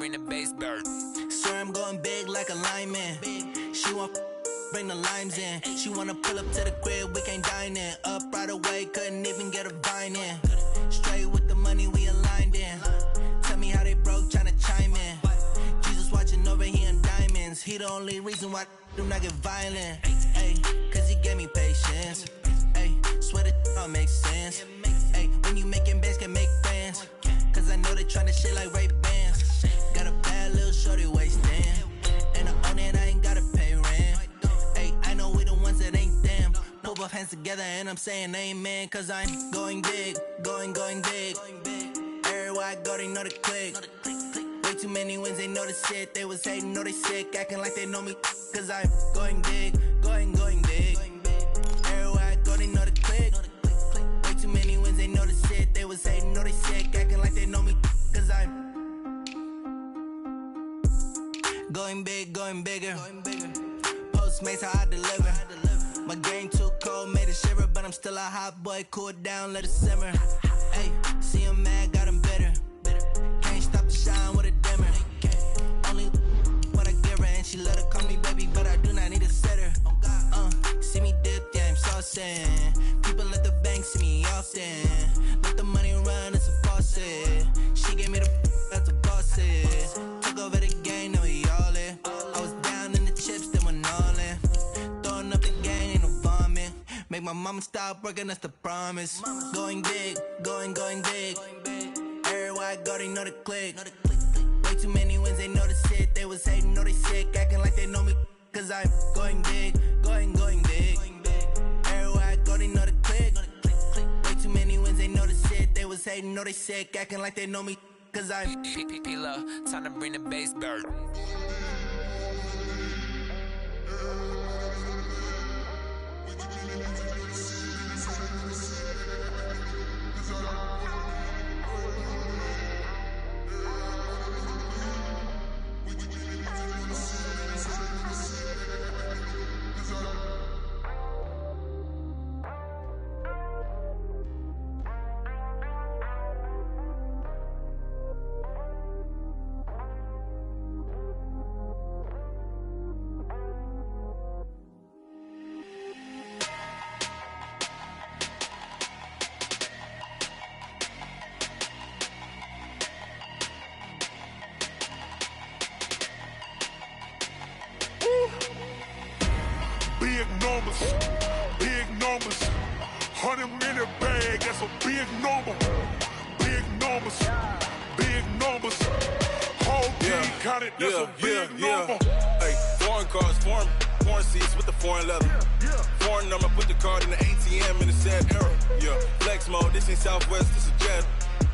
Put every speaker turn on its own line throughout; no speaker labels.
bring the bass bird.
Swear I'm going big like a lineman. She want bring the limes in. She wanna pull up to the crib, we can't dine in. Up right away, couldn't even get a vine in. Straight with the money, we aligned in. Tell me how they broke, tryna chime in. Jesus watching over here in diamonds. He the only reason why do not get violent. Ay, cause he gave me patience. Ay, swear that all makes sense. Ay, when you making bands, can make friends. Cause I know they tryna shit like Ray-Bans. Got a bad little shorty wasting. And I own it, I ain't gotta pay rent. Ay, I know we the ones that ain't them. Put both hands together and I'm saying amen. Cause I'm going big, going big. Everywhere I go, they know the click. Way too many wins, they know the shit. They was hating, know they sick, acting like they know me. Cause I'm going big, going big. Everywhere I go, they know the click. Way too many wins, they know the shit. They was hating, know they sick, acting like they know me. Cause I'm going big, going bigger. Postmates, how I deliver. My game too cold, made it shiver. But I'm still a hot boy, cool it down, let it simmer. Hey, see him mad, got him bitter. Can't stop the shine with a dimmer. Only what I give her, and she let her call me baby, but I do not need a sitter. See me dip, yeah, I'm saucing. People at the bank see me often. Let the money run, it's a faucet. She gave me the that's a boss is. Took over the game, now we all in. I was down in the chips, then went all in. Throwing up the gang, ain't no vomit. Make my mama stop working, that's the promise. Going big, going big. Everywhere I go, they know the click. Way too many wins, they know the shit. They was hating, know they sick, acting like they know me. Cause I'm going big, going big. Everywhere I go, they know the click. Way too many wins, they know the shit. They was hating, know they sick, acting like they know me. Cause I'm
P-P-P-Lo, time to bring the bass bird.
Big numbers, 100 minute bag, that's a big number. Big numbers, whole team counted, that's a big number.
Hey, foreign cars, foreign seats with the foreign leather. Foreign number, put the card in the ATM in the sad era. Yeah, flex mode, this ain't Southwest, this is Jet.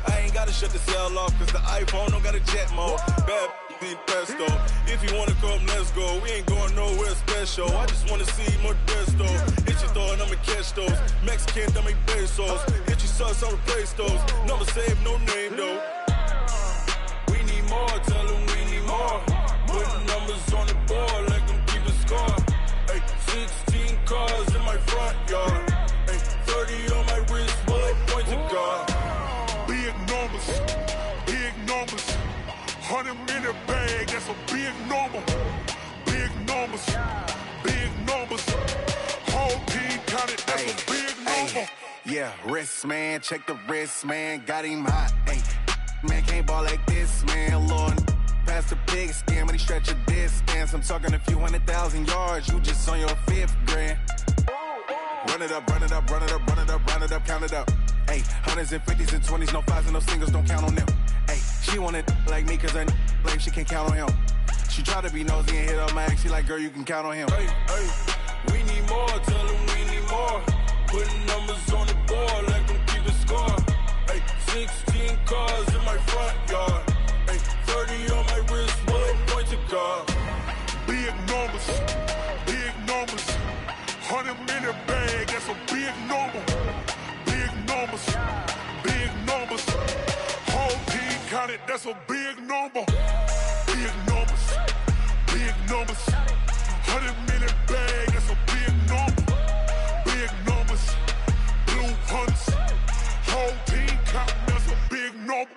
I ain't gotta shut the cell off, cause the iPhone don't got a jet mode. Bad ain't pesto. If you wanna come, let's go. We ain't going nowhere special. I just wanna see more desto. Hit your throw and I'ma catch those. Mexican, dame pesos. Hit your sauce, I'll replace those. Number save, no name though. We need more, tell them we need more. Putting numbers on the board like them keeping score. Ay, 16 cars in my front yard. Ay, 30 on my wrist, bullet point to God.
Big numbers, 100 minute bag, that's a big number. Big numbers, whole team counted, that's a big number.
Yeah, wrist man, check the wrist man, got him hot. Ay, man can't ball like this, man. Lord, past the pig skin, but he stretch a distance. I'm talking a few 100,000 yards, you just on your 5th grand. Run it up, count it up. Ay, hundreds and 50s and 20s, no 5s and no singles, don't count on them. Ay, she want it like me, cause her like she can't count on him. She try to be nosy and hit up my ex, she like, girl, you can count on him.
Hey, we need more, tell them we need more. Putting numbers on the board like them keeping score. Ay, 16 cars in my front yard. Ay, 30 on my wrist, bullet point to God.
Big numbers, 100 minute bag, that's a big number. Big numbers, whole team counted, that's a big number. Big numbers, 100 minute bag, that's a big number. Big numbers, blue hunts, whole team counting, that's a big number.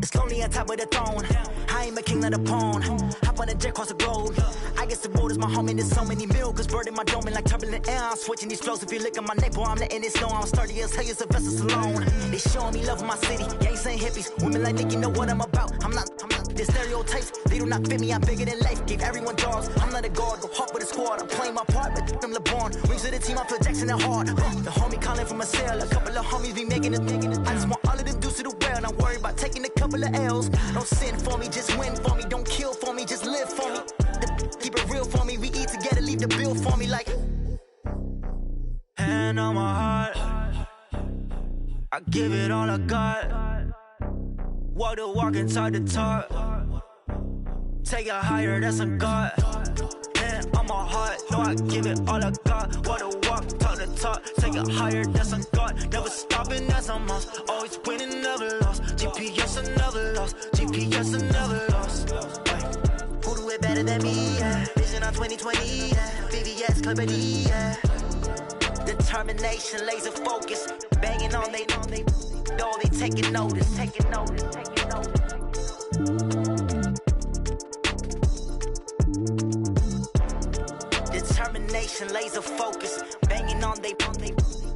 It's lonely on top of the throne. I ain't a king of the pawn. Hop on a jet across the globe. I guess the road is my home and there's so many milk. Bird in my dome and like turbulent air. I'm switching these flows. If you look at my neck, boy, I'm letting it snow. I'm sturdy as hell, it's a vessel alone. They showing me love in my city. Gangsta and hippies. Women like Nicky know what I'm about. I'm not the stereotypes. They do not fit me. I'm bigger than life. Give everyone jobs. I'm not a guard. Go hard with a squad. I'm playing my part, but I'm LeBron. Rings of the team. I feel Jackson and hard. The homie calling from a cell. A couple of homies be making it. I just want all of them dudes to do well. Not worry about taking a couple of L's. Don't sin for me, just win for me. Don't kill for me, just live for me. Keep it real for me. We eat together, leave the bill for me like. Hand on my heart, I give it all I got. Walk the walk and talk the talk. Take it higher, that's a God. Hand on my heart, no, I give it all I got. Walk the walk, talk the talk. Take it higher, that's a God. Never stopping, that's a must. Always winning, never lost. GPS, I never lost. GPS, I never lost. Who do it better than me? Yeah. Vision on 2020. Yeah. VVS, Clippity. Yeah. Determination, laser focus. Banging on they know they taking notice. Taking notice. Taking notice. Determination, laser focus. Banging on they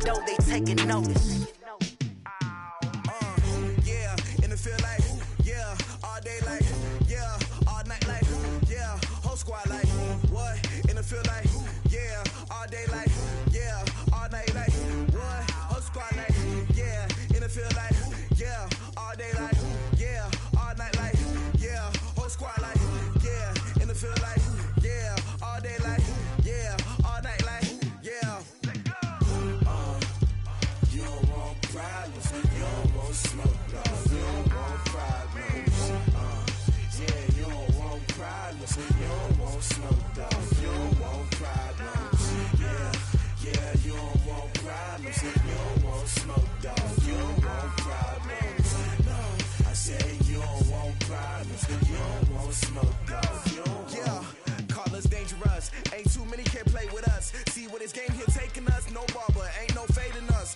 know they taking notice.
Yeah, and it feel like, yeah, all day like, yeah, all night like, yeah, whole squad like, what? And it feel like, yeah, all day like, yeah, all night like, what? Whole squad like, yeah, and it feel like, yeah, all day like, yeah, all night like, yeah, whole squad like, yeah, and it feel like, yeah, all day like, yeah, all night like, yeah. You don't want problems, you don't want smoke, dog. You don't want problems. Yeah, you don't want problems, you don't want smoke, dog. You don't want problems. Yeah, you don't want problems, you don't want smoke, dog. You don't want problems. No, I said you don't want problems, you don't want smoke, dog. You don't want. Yeah, call us dangerous. Ain't too many can play with us. See where this game here taking us. No barber, ain't no fading us.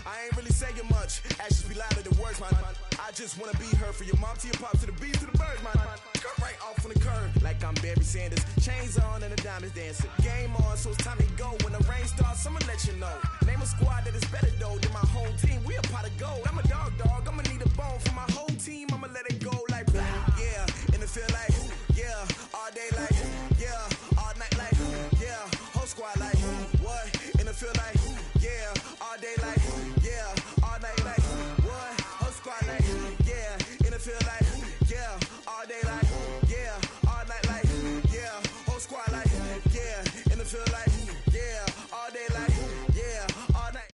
I ain't really saying much. Actions be louder than words, man. I just wanna be heard for your mom to your pop to the beat to the birds, man. Cut right off on the curb, like I'm Barry Sanders. Chains on and the diamonds dancing. Game on, so it's time to go. When the rain starts, I'ma let you know. Name a squad that is better though than my whole team. We a pot of gold. I'm a dog. I'ma need a bone for my whole team. I'ma let it go like, yeah. And it feel like, yeah, all day like, yeah, all night like, yeah, whole squad like, what? And it feel like, yeah, all day like, yeah, all night like, what? Whole squad like, yeah, and it feel like, yeah, all day like, yeah, all night like, yeah, whole squad like, yeah, and it feel like, yeah, all day like, yeah, all night.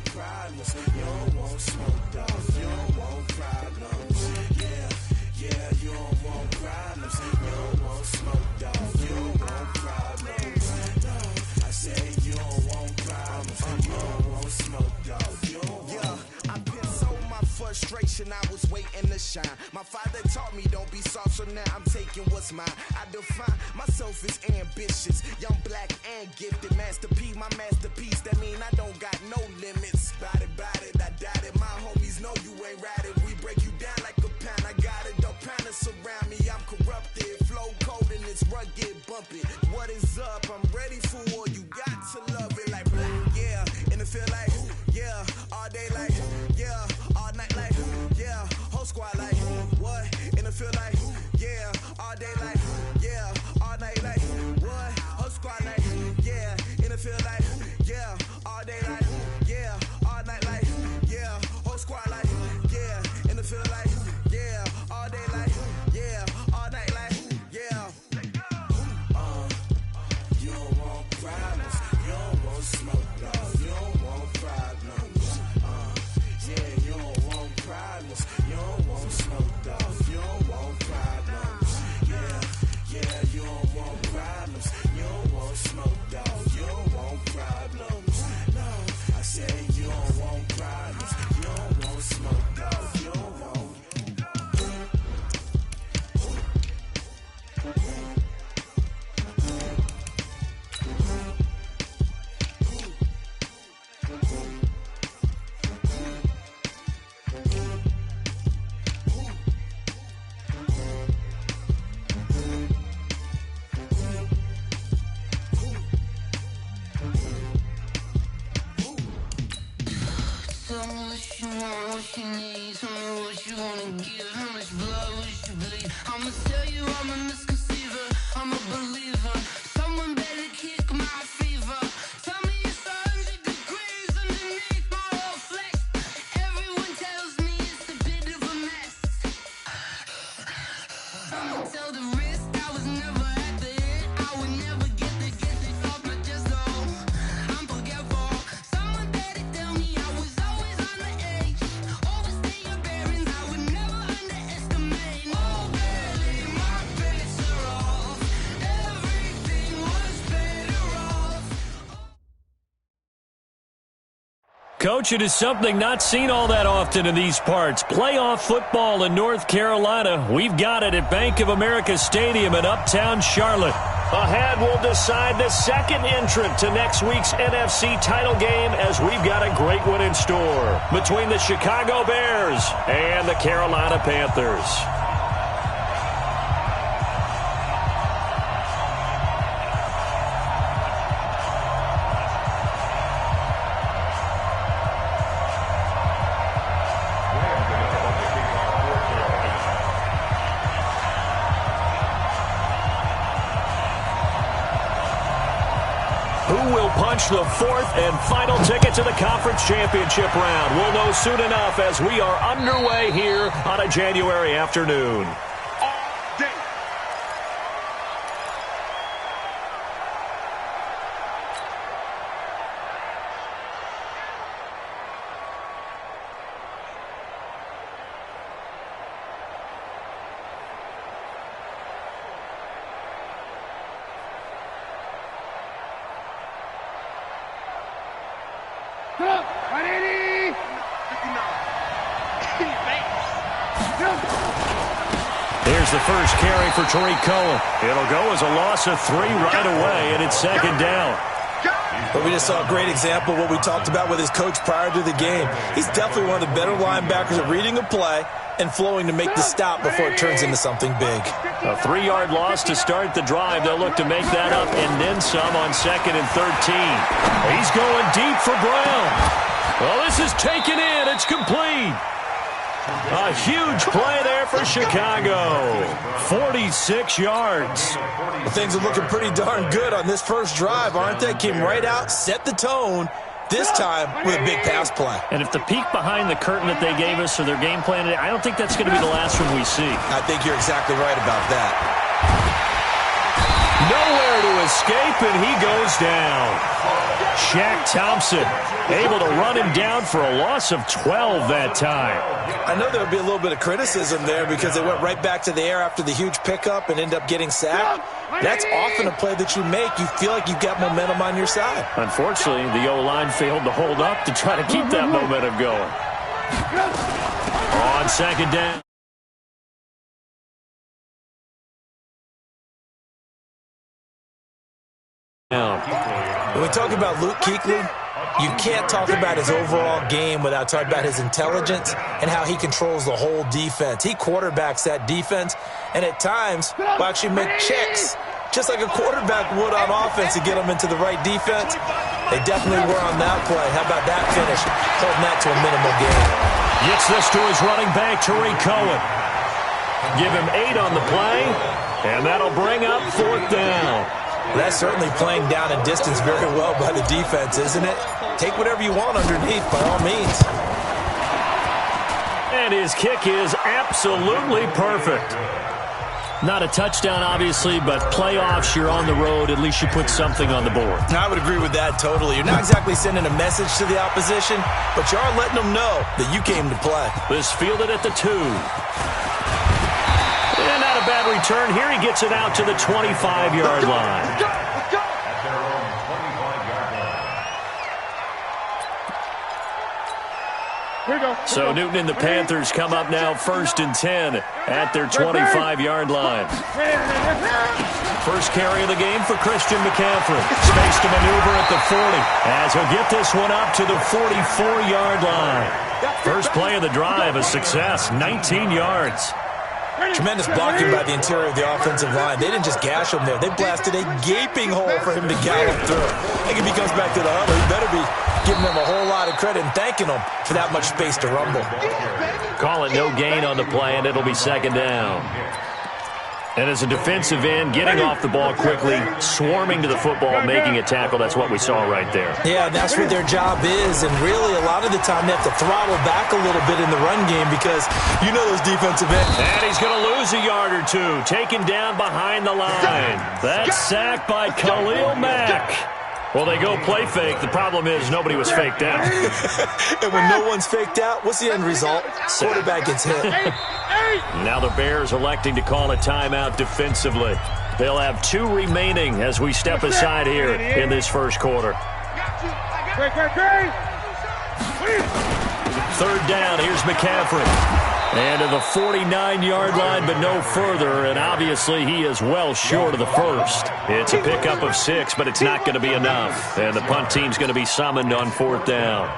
Problems, you don't want smoke, dog. You don't want problems. Yeah, you don't want problems. You don't want smoke, dog. You don't want problems. No, I said you don't want problems. You don't want smoke, dog. You don't want. Yeah, I've been so my frustration. I was waiting to shine. My father taught me don't be soft, so now I'm taking what's mine. I define myself as ambitious, young, black, and gifted. Master P, my masterpiece. That mean I don't got no limits. Bout it, I doubt it. My homies know you ain't ratted. We break you down like a pound. I got it, don't panic surround me. I'm corrupted, flow cold and it's rugged, bumpy. What is up? I'm ready for war. You got to love it like black. Yeah, and it feel like, yeah, all day like, yeah, all night like, yeah, whole squad like, what? And it feel like, yeah, all day like, yeah, all night like, what? Whole squad like, yeah, and it feel like, yeah, all day like, yeah, all night like, yeah, whole squad like, yeah, and it feel like, yeah, all day like, yeah, all night like, yeah. You don't want problems, you don't want smoke, dog. You don't want problems. Yeah, you don't want problems, you don't want smoke, dog. You don't want problems. Yeah, you don't want problems, you don't want smoke, dog. You don't want problems. No,
Tell me what you want, what you need. Tell me what you wanna give. How much blood would you bleed? I'ma tell you I'm a misconceiver. I'm a believer. Someone better kick my fever. Tell me it's 100 degrees underneath my whole flesh. Everyone tells me it's a bit of a mess. I'ma tell the risk I was never at the end. I would never get this off my chest though. I'm forgetful. Someone better tell me I was always on the edge. Overstay your bearings, I would never underestimate. Oh barely, my bets are off. Everything was better off.
Coach, it is something not seen all that often in these parts. Playoff football in North Carolina. We've got it at Bank of America Stadium in Uptown Charlotte. Ahead, we'll decide the second entrant to next week's NFC title game as we've got a great one in store between the Chicago Bears and the Carolina Panthers. Who will punch the fourth and final ticket to the conference championship round? We'll know soon enough as we are underway here on a January afternoon. There's the first carry for Tariq Cohen. It'll go as a loss of 3 right away, and it's second down.
But we just saw a great example of what we talked about with his coach prior to the game. He's definitely one of the better linebackers at reading a play and flowing to make the stop before it turns into something big.
A 3-yard loss to start the drive. They'll look to make that up and then some on 2nd and 13. He's going deep for Brown. Well, this is taken in. It's complete. A huge play there for Chicago. 46 yards.
Well, things are looking pretty darn good on this first drive, aren't they? Came right out, set the tone, this time with a big pass play.
And if the peek behind the curtain that they gave us or their game plan today, I don't think that's going to be the last one we see.
I think you're exactly right about that.
Nowhere to escape, and he goes down. Shaq Thompson able to run him down for a loss of 12 that time.
I know there would be a little bit of criticism there because they went right back to the air after the huge pickup and end up getting sacked. That's often a play that you make. You feel like you've got momentum on your side.
Unfortunately, the O-line failed to hold up to try to keep that momentum going. On second down.
When we talk about Luke Kuechly, you can't talk about his overall game without talking about his intelligence and how he controls the whole defense. He quarterbacks that defense, and at times will actually make checks, just like a quarterback would on offense to get them into the right defense. They definitely were on that play. How about that finish? Holding that to a minimal gain.
Gets this to his running back, Tariq Cohen. Give him 8 on the play, and that'll bring up 4th down.
Well, that's certainly playing down and distance very well by the defense, isn't it? Take whatever you want underneath, by all means.
And his kick is absolutely perfect. Not a touchdown, obviously, but playoffs, you're on the road. At least you put something on the board.
I would agree with that totally. You're not exactly sending a message to the opposition, but you are letting them know that you came to play.
This fielded at the 2. And not a bad return. Here he gets it out to the 25-yard line. So Newton and the Panthers come up now 1st and 10 at their 25-yard line. First carry of the game for Christian McCaffrey. Space to maneuver at the 40 as he'll get this one up to the 44-yard line. First play of the drive, a success, 19 yards.
Tremendous blocking by the interior of the offensive line. They didn't just gash him there. They blasted a gaping hole for him to gallop through. I think if he comes back to the huddle, he better be giving them a whole lot of credit and thanking them for that much space to rumble.
Call it no gain on the play, and it'll be second down. And as a defensive end, getting off the ball quickly, swarming to the football, making a tackle, that's what we saw right there.
Yeah, that's what their job is, and really a lot of the time they have to throttle back a little bit in the run game because you know those defensive ends.
And he's going to lose a yard or two, taken down behind the line. That's sacked by Khalil Mack. Well, they go play fake. The problem is nobody was faked out.
And when no one's faked out, what's the end result? Quarterback gets hit.
Now the Bears electing to call a timeout defensively. They'll have 2 remaining as we step aside here in this first quarter. Third down, here's McCaffrey. And to the 49-yard line, but no further, and obviously he is well short of the first. It's a pickup of 6, but it's not going to be enough. And the punt team's going to be summoned on 4th down.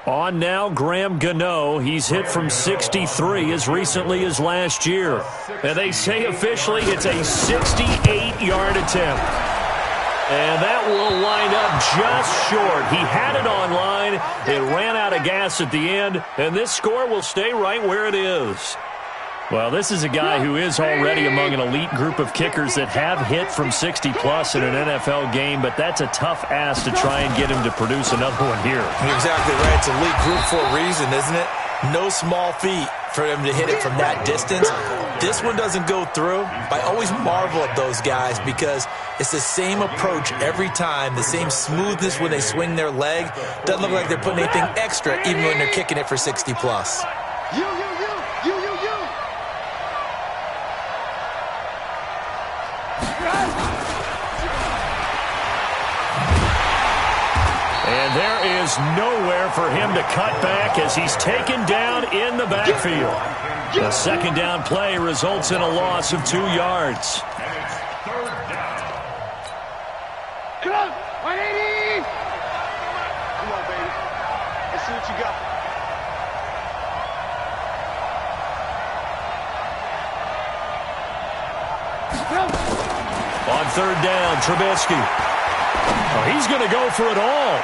On now, Graham Gano. He's hit from 63 as recently as last year. And they say officially it's a 68-yard attempt. And that will line up just short. He had it on line. It ran out of gas at the end. And this score will stay right where it is. Well, this is a guy who is already among an elite group of kickers that have hit from 60-plus in an NFL game, but that's a tough ask to try and get him to produce another one here.
You're exactly right. It's elite group for a reason, isn't it? No small feat for him to hit it from that distance. This one doesn't go through. I always marvel at those guys because it's the same approach every time, the same smoothness when they swing their leg. Doesn't look like they're putting anything extra even when they're kicking it for 60-plus.
And there is nowhere for him to cut back as he's taken down in the backfield. The second down play results in a loss of 2 yards.
Come on, 180! Come on, baby. Let's see what you got.
On 3rd down, Trubisky. Oh, he's going to go for it all.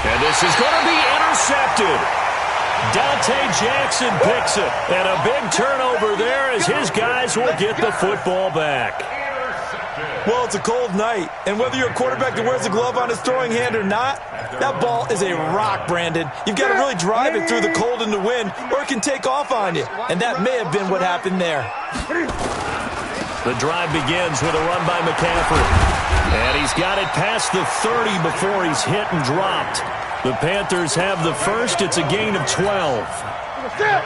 And this is going to be intercepted. Dante Jackson picks it. And a big turnover there as his guys will get the football back.
Well, it's a cold night, and whether you're a quarterback that wears a glove on his throwing hand or not, that ball is a rock, Brandon. You've got to really drive it through the cold and the wind, or it can take off on you. And that may have been what happened there.
The drive begins with a run by McCaffrey. And he's got it past the 30 before he's hit and dropped. The Panthers have the first. It's a gain of 12.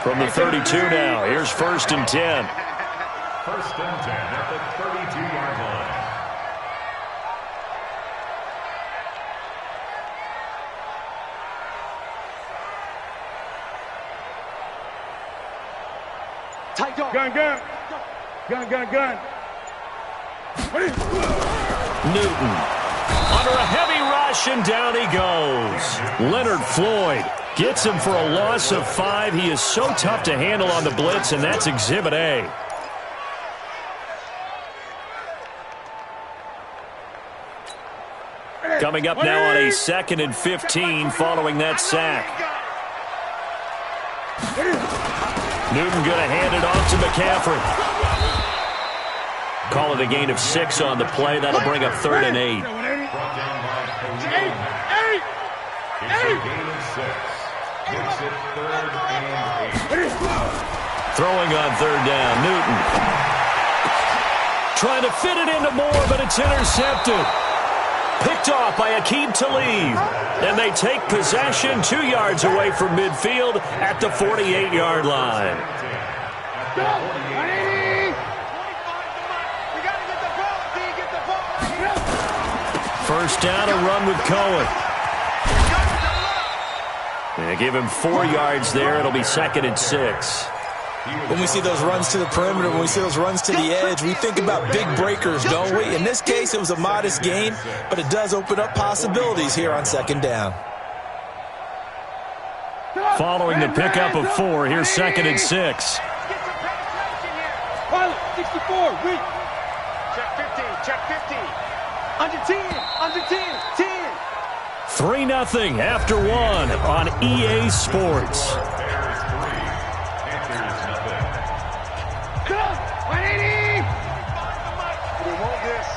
From the 32 now. Here's 1st and 10.
1st and 10 at the 32-yard line.
Tight dog. Gun, gun. Gun, gun, gun.
Newton under a heavy rush, and down he goes. Leonard Floyd gets him for a loss of 5. He is so tough to handle on the blitz, and that's Exhibit A. Coming up now on a 2nd and 15 following that sack. Newton going to hand it off to McCaffrey. Call it a gain of 6 on the play. That'll bring up 3rd and 8.
Brought down by Khalil Mack. It's a gain of 6. Makes it 3rd and 8.
Throwing on 3rd down, Newton. Trying to fit it into Moore, but it's intercepted. Picked off by Aqib Talib. And they take possession 2 yards away from midfield at the 48-yard line. First down, a run with Cohen. They give him 4 yards there. It'll be 2nd and 6.
When we see those runs to the perimeter, when we see those runs to the edge, we think about big breakers, don't we? In this case, it was a modest gain, but it does open up possibilities here on 2nd down.
following the pickup of 4. Here's 2nd and 6.
Pilot, 64, reach. Check 15, check 15. Under 10, under 10, 10.
3-0 after 1 on EA Sports.
Come, 180. We want this.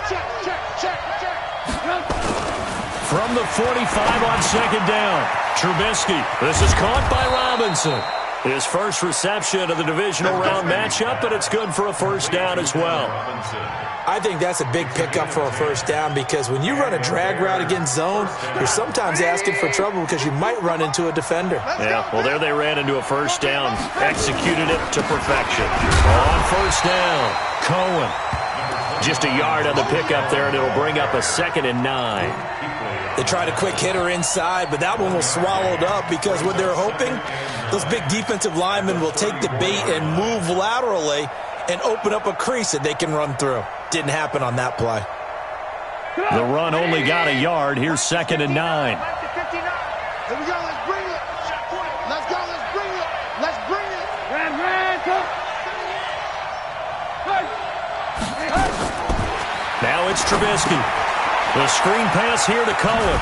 Check, check, check, check.
From the 45 on 2nd down, Trubisky. This is caught by Robinson. His first reception of the divisional round matchup, but it's good for a first down as well.
I think that's a big pickup for a first down because when you run a drag route against zone, you're sometimes asking for trouble because you might run into a defender.
Yeah, well, there they ran into a first down. Executed it to perfection. On first down, Cohen. Just a yard on the pickup there, and it'll bring up a 2nd and 9.
They tried a quick hitter inside, but that one was swallowed up because what they're hoping, those big defensive linemen will take the bait and move laterally and open up a crease that they can run through. Didn't happen on that play.
The run only got a yard. Here's 2nd and 9.
Here we go, let's bring it. Let's go, let's bring it. Let's bring it. Ran, come.
Now it's Trubisky. The screen pass here to Cohen.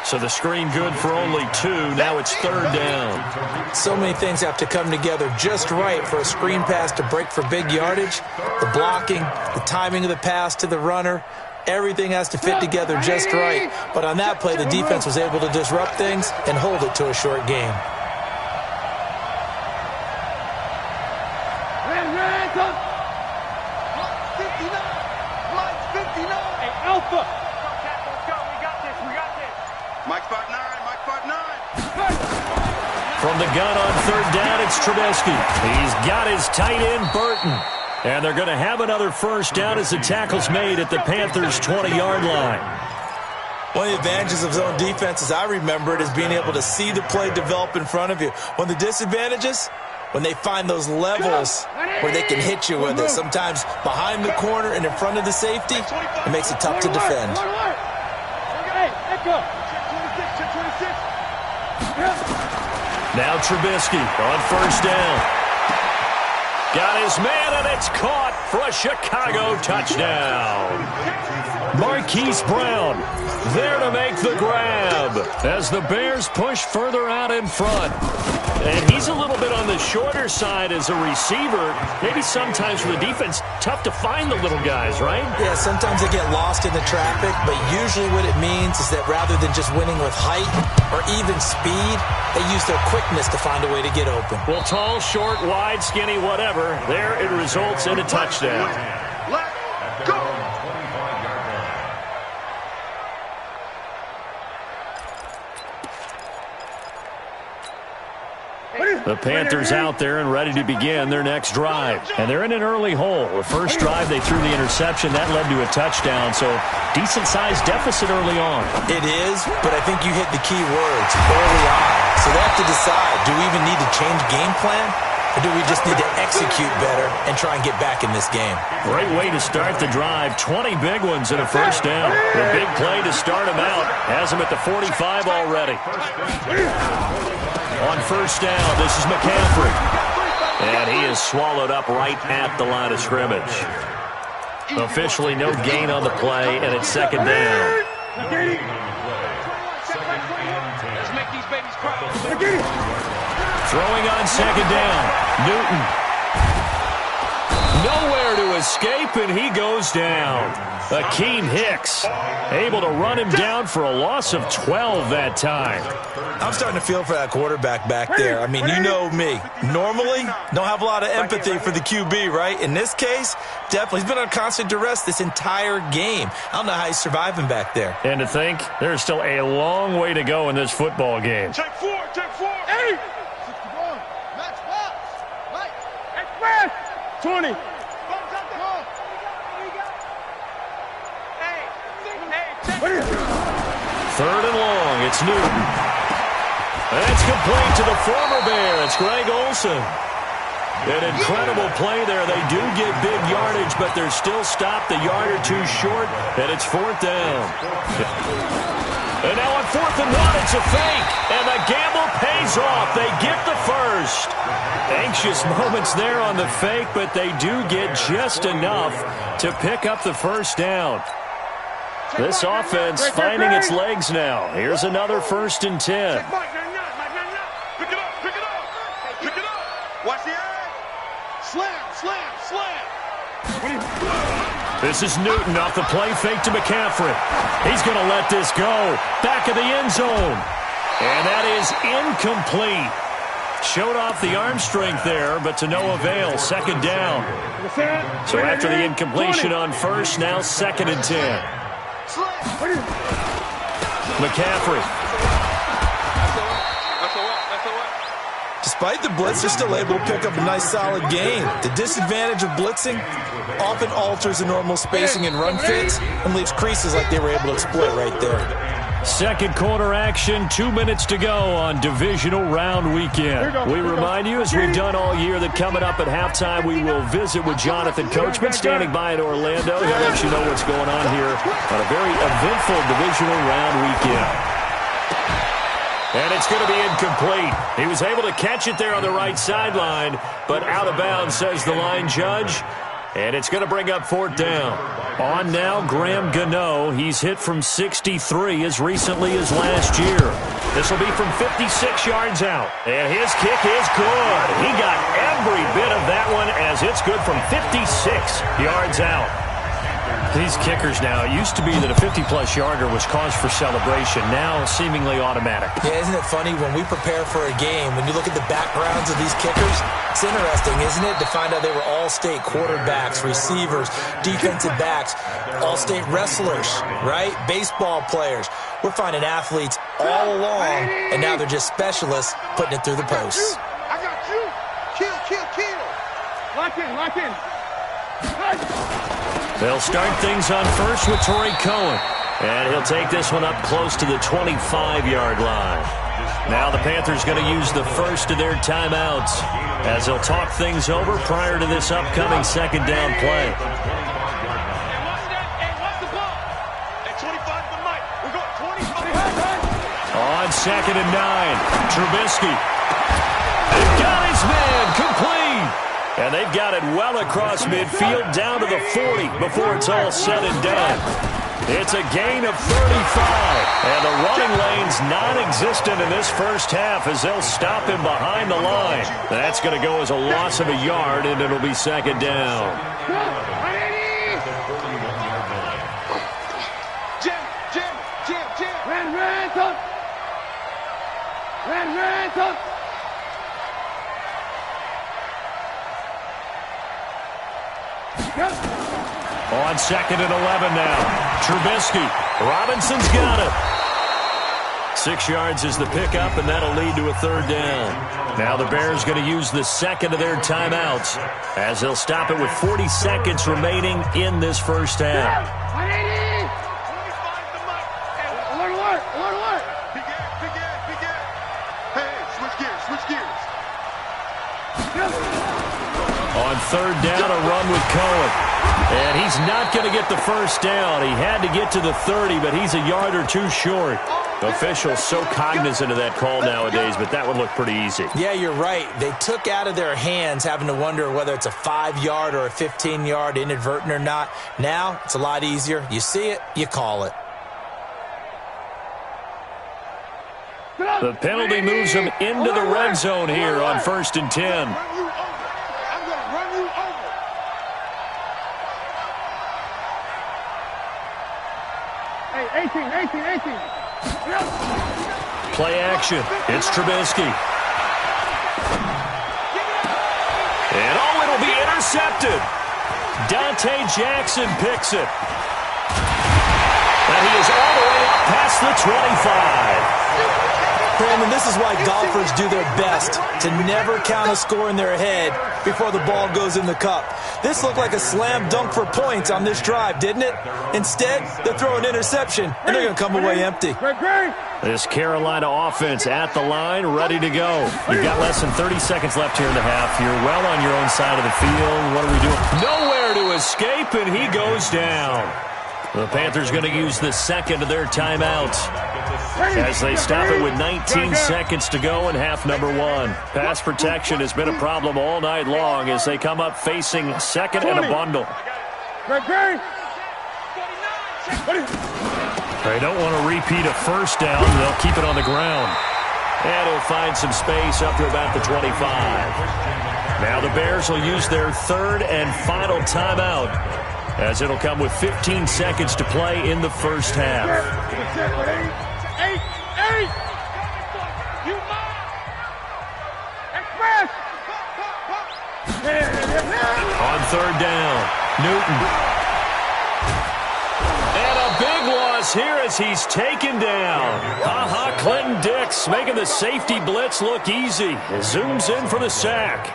So the screen good for only 2. Now it's 3rd down.
So many things have to come together just right for a screen pass to break for big yardage. The blocking, the timing of the pass to the runner, everything has to fit together just right. But on that play, the defense was able to disrupt things and hold it to a short game.
Ran, come. 59. Mike's 59. Hey, Alpha. Let's go. We got this. Mike 5'9", Mike 5'9".
From the gun on 3rd down, it's Trubisky. He's got his tight end, Burton. And they're going to have another first down as the tackle's made at the Panthers' 20-yard line.
One of the advantages of zone defense, as I remember it, is being able to see the play develop in front of you. One of the disadvantages, when they find those levels where they can hit you with it, sometimes behind the corner and in front of the safety, it makes it tough to defend.
Hey, let's go. Check 26.
Now Trubisky on first down. Got his man, and it's caught for a Chicago touchdown. Marquise Brown there to make the grab as the Bears push further out in front. And he's a little bit on the shorter side as a receiver. Maybe sometimes for the defense, tough to find the little guys, right?
Yeah, sometimes they get lost in the traffic, but usually what it means is that rather than just winning with height or even speed, they use their quickness to find a way to get open.
Well, tall, short, wide, skinny, whatever, there it results in a touchdown.
Let's go.
The Panthers out there and ready to begin their next drive. And they're in an early hole. The first drive, they threw the interception. That led to a touchdown, so decent-sized deficit early on.
It is, but I think you hit the key words, early on. So they have to decide, do we even need to change game plan? Or do we just need to execute better and try and get back in this game?
Great way to start the drive. 20 big ones and a first down. The big play to start him out. Has him at the 45 already. On first down, this is McCaffrey. And he is swallowed up right at the line of scrimmage. Officially no gain on the play, and it's 2nd down.
Let's make these babies cry.
Throwing on 2nd down, Newton. Nowhere to escape, and he goes down. Akeem Hicks able to run him down for a loss of 12 that time.
I'm starting to feel for that quarterback back there. I mean, you know me. Normally, don't have a lot of empathy for the QB, right? In this case, definitely. He's been on constant duress this entire game. I don't know how he's surviving back there.
And to think, there's still a long way to go in this football game.
Check 4, check 4. 8. 61. Max box. Mike. Express. 20.
Third and long, it's Newton. That's complete to the former Bear. It's Greg Olsen. An incredible play there. They do get big yardage yards, but they're still stopped a yard or two short, and it's 4th down. And now on 4th and 1, it's a fake, and the gamble pays off. They get the first. Anxious moments there on the fake, but they do get just enough to pick up the first down. This offense finding its legs now. Here's another 1st and 10.
Pick it up, pick it up, pick it up. Watch the eye. Slam.
This is Newton off the play fake to McCaffrey. He's going to let this go. Back of the end zone. And that is incomplete. Showed off the arm strength there, but to no avail. 2nd down. So after the incompletion on 1st, now 2nd and 10. McCaffrey.
Despite the blitz, they're still able to pick up a nice solid gain. The disadvantage of blitzing often alters the normal spacing and run fits and leaves creases like they were able to exploit right there.
2nd quarter action, 2 minutes to go on divisional round weekend. We remind you, as we've done all year, that coming up at halftime, we will visit with Jonathan Coachman, standing by in Orlando. He'll let you know what's going on here on a very eventful divisional round weekend. And it's going to be incomplete. He was able to catch it there on the right sideline, but out of bounds, says the line judge. And it's going to bring up 4th down. On now, Graham Gano. He's hit from 63 as recently as last year. This will be from 56 yards out. And his kick is good. He got every bit of that one as it's good from 56 yards out. These kickers now, it used to be that a 50-plus yarder was cause for celebration. Now, seemingly automatic.
Yeah, isn't it funny? When we prepare for a game, when you look at the backgrounds of these kickers, it's interesting, isn't it, to find out they were all-state quarterbacks, receivers, defensive backs, all-state wrestlers, right? Baseball players. We're finding athletes all along, and now they're just specialists putting it through the posts.
I got you. Kill. Lock in.
They'll start things on 1st with Torrey Cohen. And he'll take this one up close to the 25-yard line. Now the Panthers going to use the first of their timeouts as they'll talk things over prior to this upcoming 2nd down play. On 2nd and 9, Trubisky. They've got his man complete. And they've got it well across midfield down to the 40 before it's all said and done. It's a gain of 35. And the running lane's non-existent in this first half as they'll stop him behind the line. That's going to go as a loss of a yard, and it'll be 2nd down.
Jim. Ransom.
On 2nd and 11 now. Trubisky. Robinson's got it. 6 yards is the pickup, and that'll lead to a 3rd down. Now the Bears going to use the 2nd of their timeouts as they'll stop it with 40 seconds remaining in this first half.
Alert. Hey, switch gears.
On 3rd down, a run with Cohen. And he's not going to get the first down. He had to get to the 30, but he's a yard or two short. Officials so cognizant of that call nowadays, but that would look pretty easy.
Yeah, you're right. They took out of their hands having to wonder whether it's a 5-yard or a 15-yard inadvertent or not. Now, it's a lot easier. You see it, you call it.
The penalty moves him into the red zone here on 1st and 10.
I'm going to run you over. Hey, 18.
Play action. It's Trubisky. And it'll be intercepted. Dante Jackson picks it. And he is all the way up past the 25.
Brandon, this is why golfers do their best to never count a score in their head before the ball goes in the cup. This looked like a slam dunk for points on this drive, didn't it? Instead, they're throwing interception, and they're going to come away empty.
This Carolina offense at the line, ready to go. You've got less than 30 seconds left here in the half. You're well on your own side of the field. What are we doing? Nowhere to escape, and he goes down. The Panthers going to use the second of their timeouts as they stop it with 19 seconds to go in half number one. Pass protection has been a problem all night long as they come up facing second and a bundle. They don't want to repeat a first down. They'll keep it on the ground. And he'll find some space up to about the 25. Now the Bears will use their third and final timeout, as it'll come with 15 seconds to play in the first half. On third down, Newton. And a big loss here as he's taken down. Clinton Dix making the safety blitz look easy. Zooms in for the sack.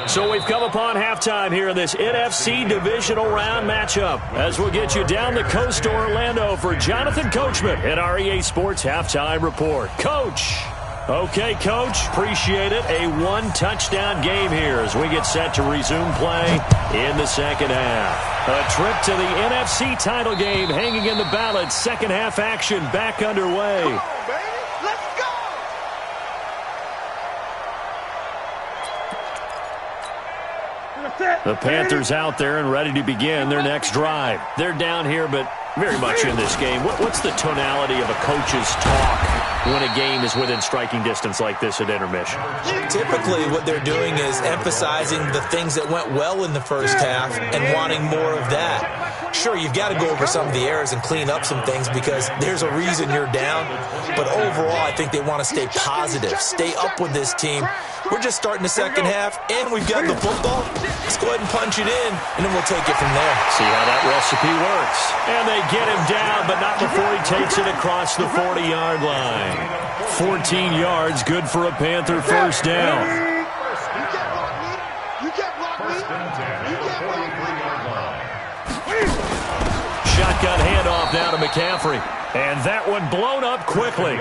So we've come upon halftime here in this NFC divisional round matchup, as we'll get you down the coast to Orlando for Jonathan Coachman at our EA Sports Halftime Report. Coach. Okay, Coach, appreciate it. A one-touchdown game here as we get set to resume play in the second half. A trip to the NFC title game hanging in the balance. Second half action back underway.
Come on, baby. Let's go.
The Panthers out there and ready to begin their next drive. They're down here, but very much in this game. What's the tonality of a coach's talk when a game is within striking distance like this at intermission?
Typically, what they're doing is emphasizing the things that went well in the first half and wanting more of that. Sure, you've got to go over some of the errors and clean up some things because there's a reason you're down. But overall, I think they want to stay positive, stay up with this team. We're just starting the second half, and we've got the football. Let's go ahead and punch it in, and then we'll take it from there.
See how that recipe works. And they get him down, but not before he takes it across the 40-yard line. 14 yards, good for a Panther first down. Shotgun handoff now to McCaffrey. And that one blown up quickly.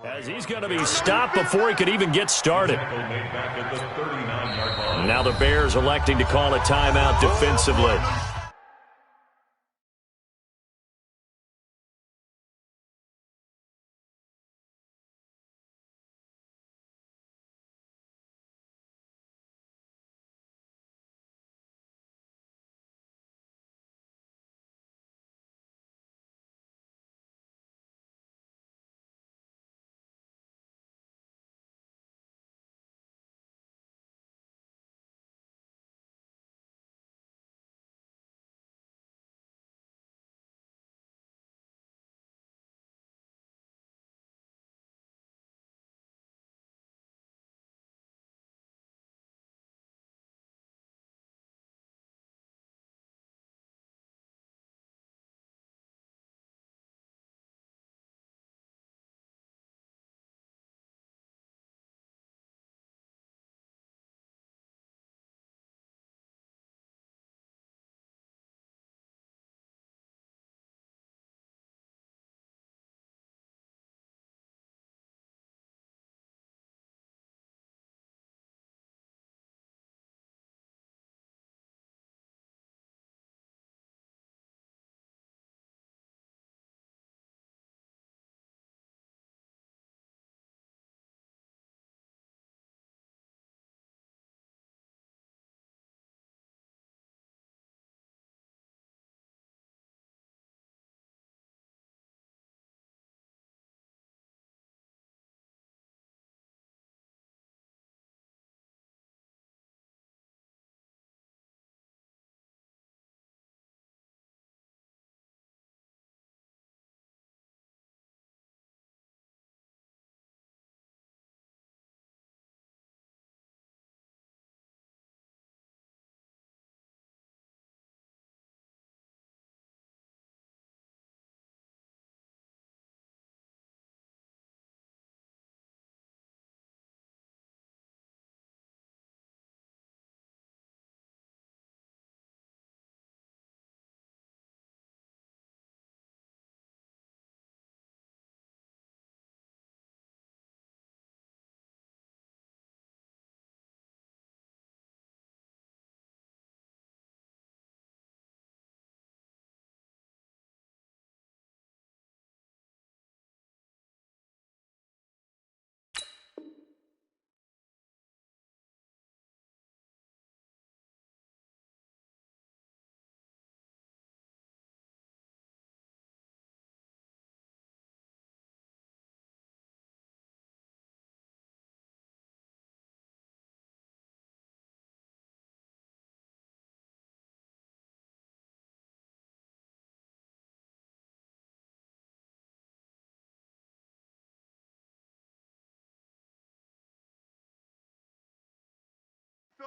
As he's going to be stopped before he could even get started. Now the Bears electing to call a timeout defensively.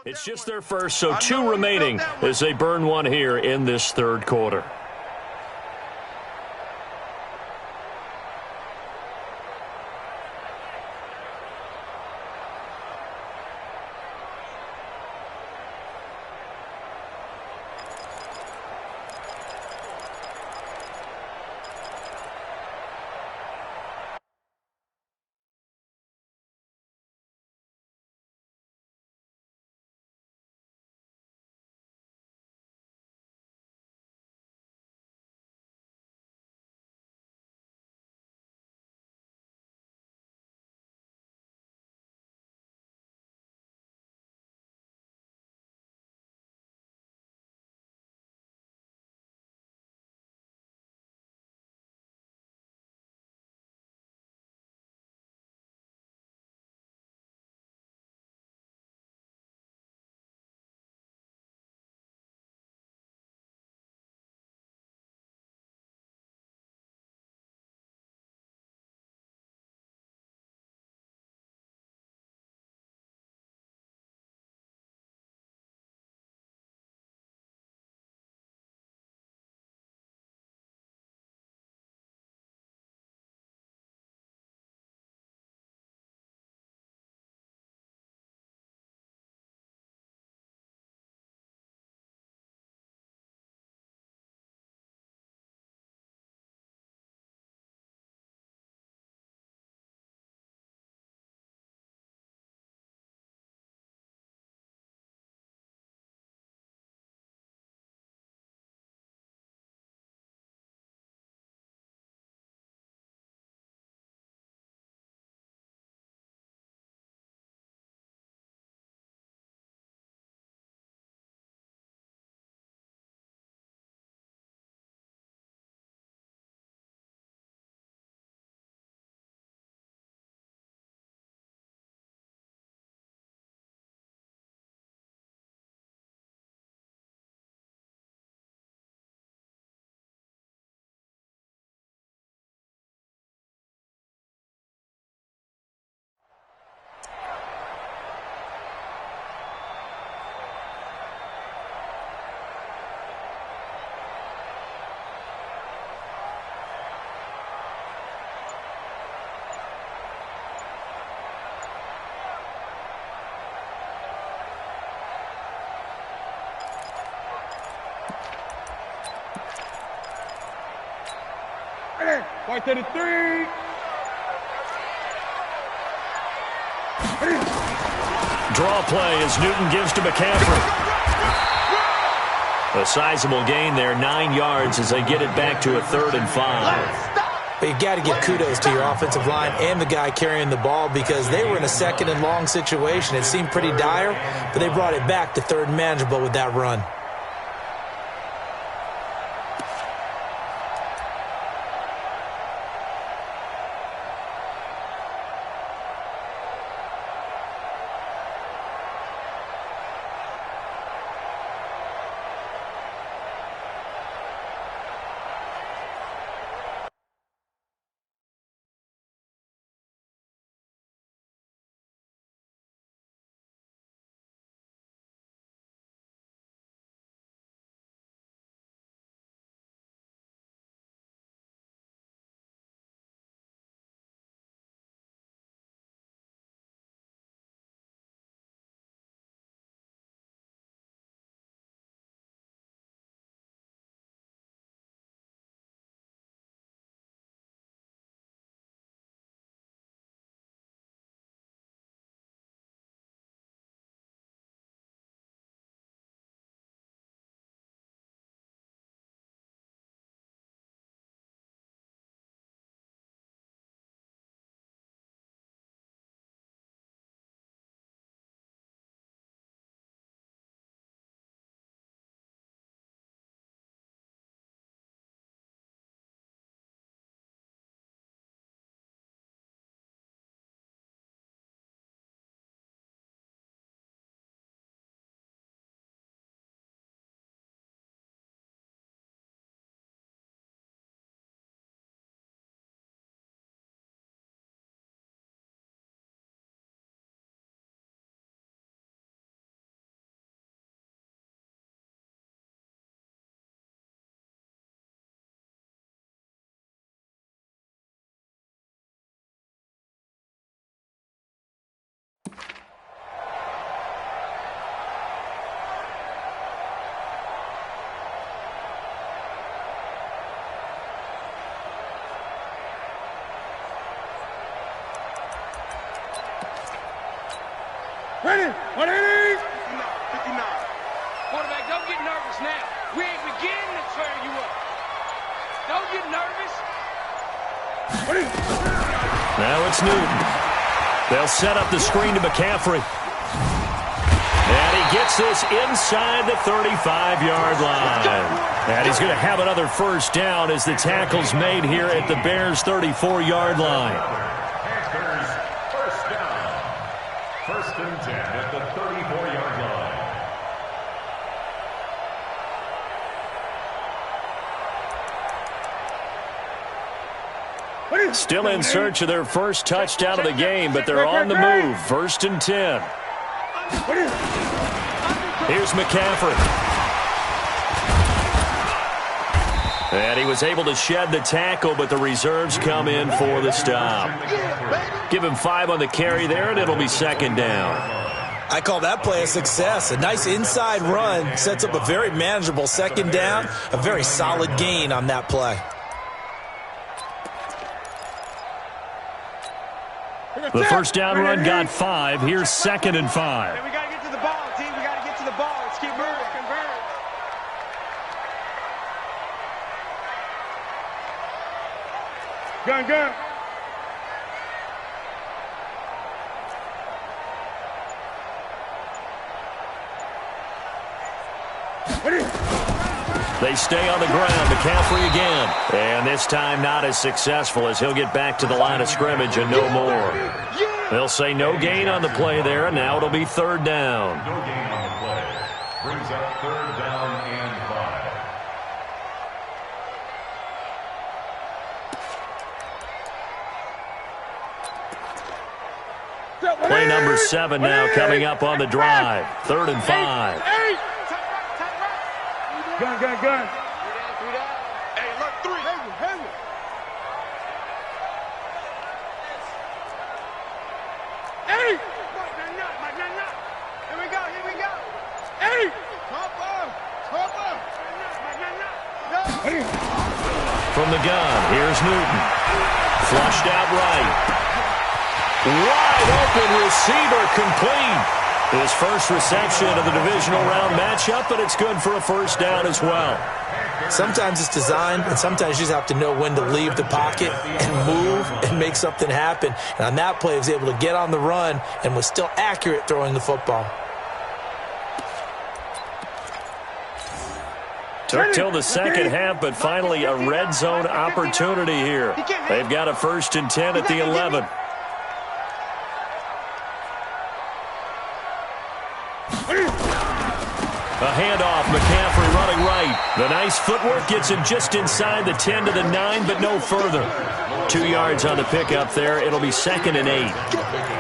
It's just their first, so 2 remaining as they burn one here in this third quarter.
Right to the 3.
Draw play as Newton gives to McCaffrey. A sizable gain there, 9 yards as they get it back to a 3rd and 5.
But you got to give kudos to your offensive line and the guy carrying the ball because they were in a 2nd and long situation. It seemed pretty dire, but they brought it back to 3rd and manageable with that run.
Ready? 180. 59. Quarterback, don't get nervous now. We ain't beginning to tear you up. Don't get nervous.
Now it's Newton. They'll set up the screen to McCaffrey. And he gets this inside the 35-yard line. And he's going to have another first down as the tackle's made here at the Bears' 34-yard line.
Panthers, first down. First and 10 at the 34-yard line.
Still in search of their first touchdown of the game, but they're on the move. First and 10. Here's McCaffrey. And he was able to shed the tackle, but the reserves come in for the stop. Give him 5 on the carry there, and it'll be second down.
I call that play a success. A nice inside run sets up a very manageable second down, a very solid gain on that play.
The first down run got 5. Here's second and 5.
We got to get to the ball, team. We got to get to the ball. Let's keep moving. Gun.
They stay on the ground. McCaffrey again. And this time not as successful as he'll get back to the line of scrimmage and no more. They'll say no gain on the play there, and now it'll be third down.
No gain on the play. Brings up third down and 5.
Play number 7 now coming up on the drive. Third and 5.
Gun. Hey, look, 3. Heavy. Hey! Here we go. Hey! Top up.
From the gun, here's Newton. Flushed out right. Wide open receiver complete. His first reception of the divisional round matchup, but it's good for a first down as well.
Sometimes it's designed, and sometimes you just have to know when to leave the pocket and move and make something happen. And on that play, he was able to get on the run and was still accurate throwing the football.
Took till the second half, but finally a red zone opportunity here. They've got a first and 10 at the 11. A handoff, McCaffrey running right. The nice footwork gets him just inside the 10 to the 9, but no further. 2 yards on the pickup there. It'll be second and 8.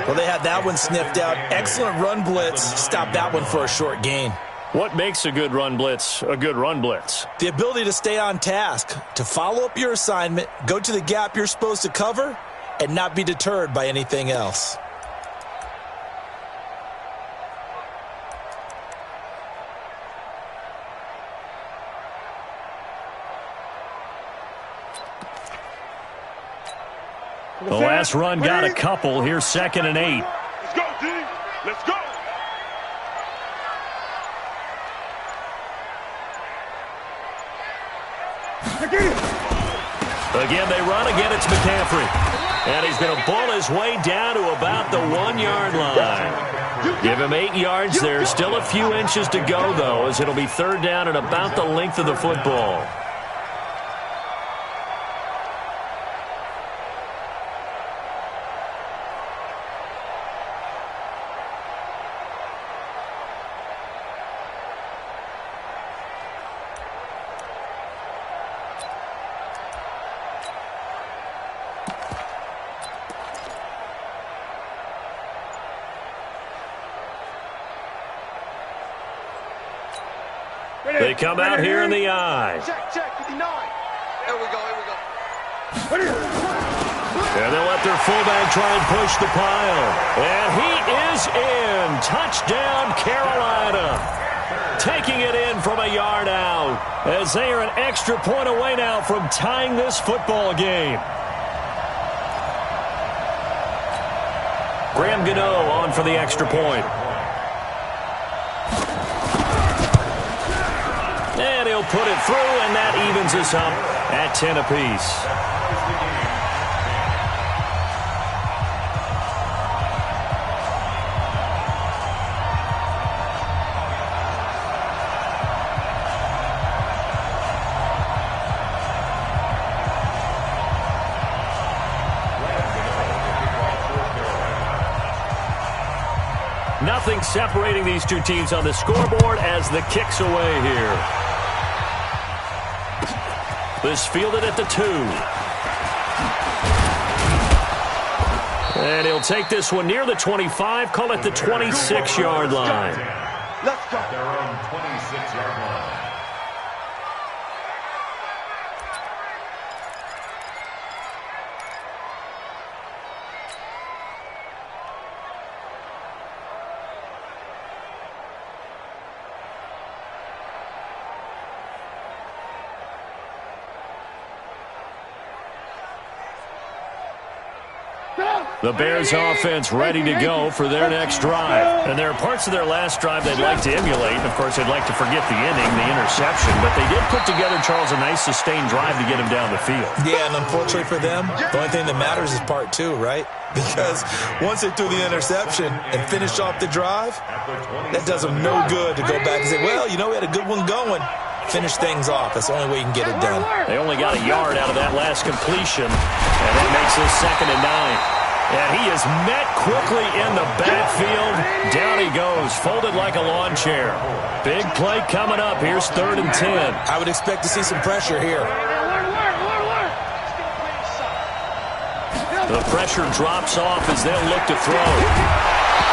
Well, they had that one sniffed out. Excellent run blitz. Stop that one for a short gain.
What makes a good run blitz a good run blitz?
The ability to stay on task, to follow up your assignment, go to the gap you're supposed to cover, and not be deterred by anything else.
The last run got a couple. Here's second and 8.
Let's go, D. Let's go.
Again, they run. Again, it's McCaffrey. And he's going to pull his way down to about the 1-yard line. Give him 8 yards there. Still a few inches to go, though, as it'll be third down and about the length of the football. They come out here in the eye.
Check, 59. Here we go.
And they'll let their fullback try and push the pile. And he is in. Touchdown, Carolina. Taking it in from a yard out, as they are an extra point away now from tying this football game. Graham Gano on for the extra point. they'll put it through, and that evens us up at 10 apiece. Nothing separating these two teams on the scoreboard as the kick's away here. This fielded at the 2. And he'll take this one near the 25, call it the 26-yard line.
Let's go. Their own 26-yard line.
The Bears offense ready to go for their next drive. And there are parts of their last drive they'd like to emulate. Of course, they'd like to forget the inning, the interception. But they did put together, Charles, a nice sustained drive to get him down the field.
Yeah, and unfortunately for them, the only thing that matters is part 2, right? Because once they threw the interception and finished off the drive, that does them no good to go back and say, well, you know, we had a good one going. Finish things off. That's the only way you can get it done.
They only got a yard out of that last completion. And that makes this 2nd and 9. And he is met quickly in the backfield. Down he goes, folded like a lawn chair. Big play coming up. Here's 3rd and 10.
I would expect to see some pressure here.
The pressure drops off as they'll look to throw.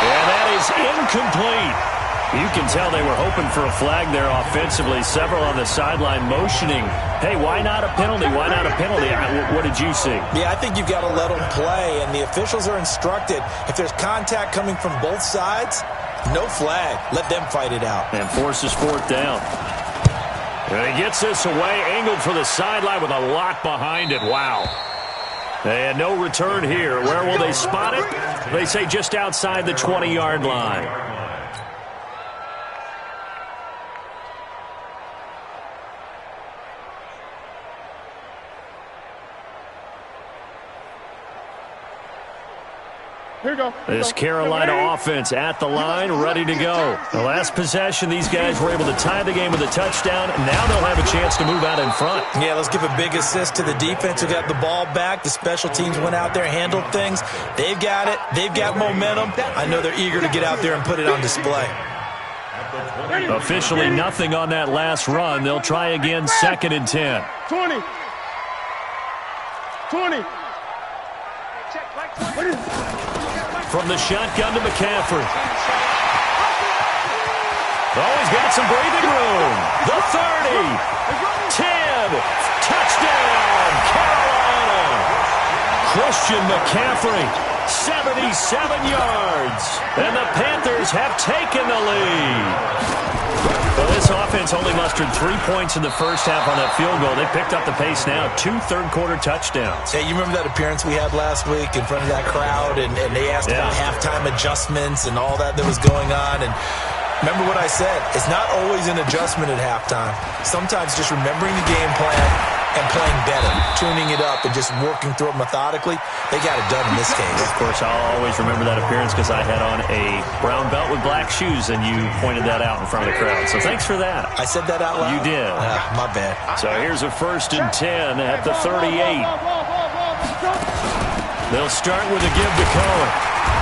And that is incomplete. You can tell they were hoping for a flag there offensively. Several on the sideline motioning, hey, why not a penalty? Why not a penalty? What did you see?
Yeah, I think you've got to let them play, and the officials are instructed, if there's contact coming from both sides, no flag. Let them fight it out.
And forces 4th down. And he gets this away, angled for the sideline with a lot behind it. Wow. And no return here. Where will they spot it? They say just outside the 20-yard line. This Carolina offense at the line, ready to go. The last possession, these guys were able to tie the game with a touchdown. Now they'll have a chance to move out in front.
Yeah, let's give a big assist to the defense who got the ball back. The special teams went out there, handled things. They've got it. They've got momentum. I know they're eager to get out there and put it on display.
Officially nothing on that last run. They'll try again, 2nd and 10.
20.
From the shotgun to McCaffrey. Oh, he's got some breathing room. The 30. 10. Touchdown, Carolina. Christian McCaffrey, 77 yards. And the Panthers have taken the lead. Well, this offense only mustered 3 points in the first half on that field goal. They picked up the pace now. 2 third-quarter touchdowns.
Hey, you remember that appearance we had last week in front of that crowd, and they asked about halftime adjustments and all that was going on, and remember what I said. It's not always an adjustment at halftime. Sometimes just remembering the game plan and playing better, tuning it up, and just working through it methodically. They got it done in this case.
Of course, I'll always remember that appearance because I had on a brown belt with black shoes, and you pointed that out in front of the crowd. So thanks for that.
I said that out loud?
You did.
My bad.
So here's a 1st and 10 at the 38. They'll start with a give to Cohen.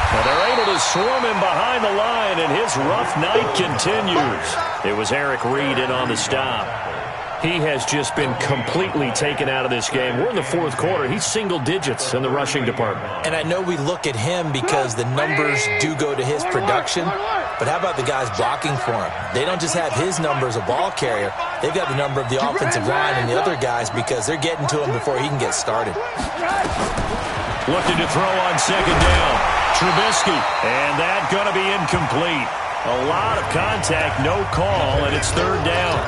Now they're able to swarm him behind the line, and his rough night continues. It was Eric Reed in on the stop. He has just been completely taken out of this game. We're in the 4th quarter. He's single digits in the rushing department.
And I know we look at him because the numbers do go to his production, but how about the guys blocking for him? They don't just have his number as a ball carrier. They've got the number of the offensive line and the other guys because they're getting to him before he can get started.
Looking to throw on 2nd down. Trubisky, and that's going to be incomplete. A lot of contact, no call, and it's 3rd down.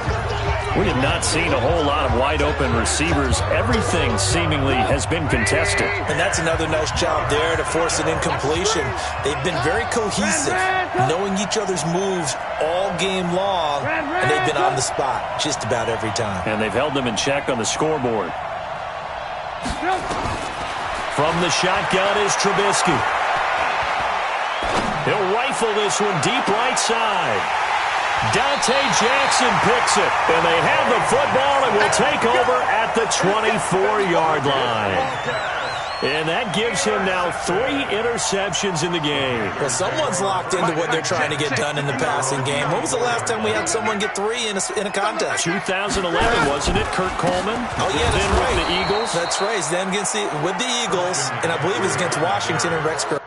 We have not seen a whole lot of wide-open receivers. Everything seemingly has been contested.
And that's another nice job there to force an incompletion. They've been very cohesive, knowing each other's moves all game long, and they've been on the spot just about every time.
And they've held them in check on the scoreboard. From the shotgun is Trubisky. He'll rifle this one deep right side. Dante Jackson picks it, and they have the football and will take over at the 24-yard line. And that gives him now 3 interceptions in the game.
Well, someone's locked into what they're trying to get done in the passing game. When was the last time we had someone get 3 in a contest?
2011, wasn't it, Kurt Coleman?
Oh, yeah, that's
then
right.
With the Eagles.
That's right. It's them with the Eagles, and I believe it's against Washington and Rex Gross.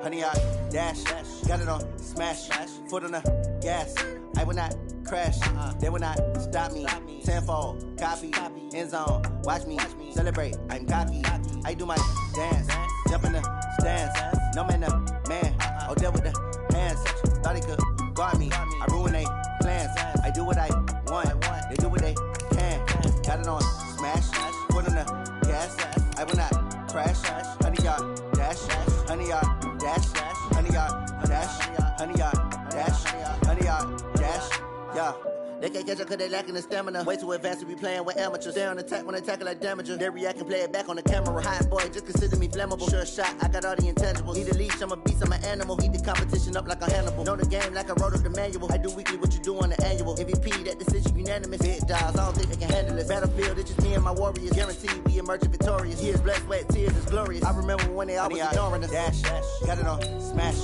Honey, I dash, got it on smash, foot on the gas. I will not crash, they will not stop me. Tenfold, copy, end zone, watch me celebrate. I'm cocky, I do my dance, jump in the stands. No man, the man, oh, deal with the hands. Thought he could guard me, I ruin they plans. I do what I want, they do what they can. Got it on smash, foot on the gas. I will not crash, honey, y'all dash, honey, y'all dash, honey, y'all dash, honey, y'all dash, honey, y'all dash, yeah. They can't catch up cause they lacking the stamina. Way too advanced to be playing with amateurs. Stay on attack when they tackle like damager. They react and play it back on the camera. Hot boy, just consider me flammable. Sure shot, I got all the intangibles. Need a leash, I'm a beast, I'm an animal. Eat the competition up like a Hannibal. Know the game like I wrote up the manual. I do weekly what you do on the annual. MVP, that decision unanimous. Big dials, I don't think they can handle it. Battlefield, it's just me and my warriors. Guaranteed we emerge victorious. Years, blood, sweat, tears, is glorious. I remember when they always ignoring us. Dash, got it on smash,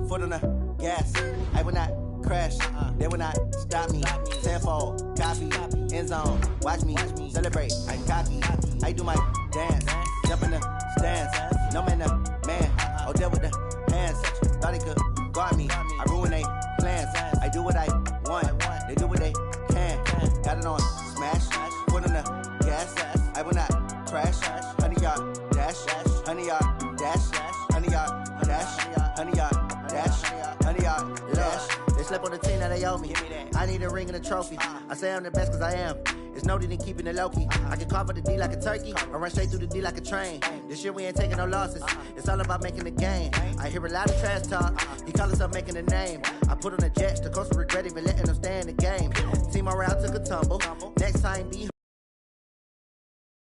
foot on the gas. I will not crash, they will not stop me. Tenfold, copy, end zone, watch me celebrate. I'm cocky, I do my dance, jump in the stands. No man, the man, oh, deal with the hands. Thought he could guard me, I ruin they plans. I do what I want, they do what they can. Got it on smash, foot on the gas. I will not crash, honey, y'all dash, honey, y'all dash, honey, y'all dash, honey, y'all dash, honey, y'all dash. They slept on the team that they owe me. I need a ring and a trophy. I say I'm the best cause I am. It's no need in keeping it low-key. I can carve up the D like a turkey or run straight through the D like a train. This year we ain't taking no losses. It's all about making the game. I hear a lot of trash talk. He call himself making a name. I put on the Jets. The coach will regret even letting them stay in the game. Team morale took a tumble. Next time be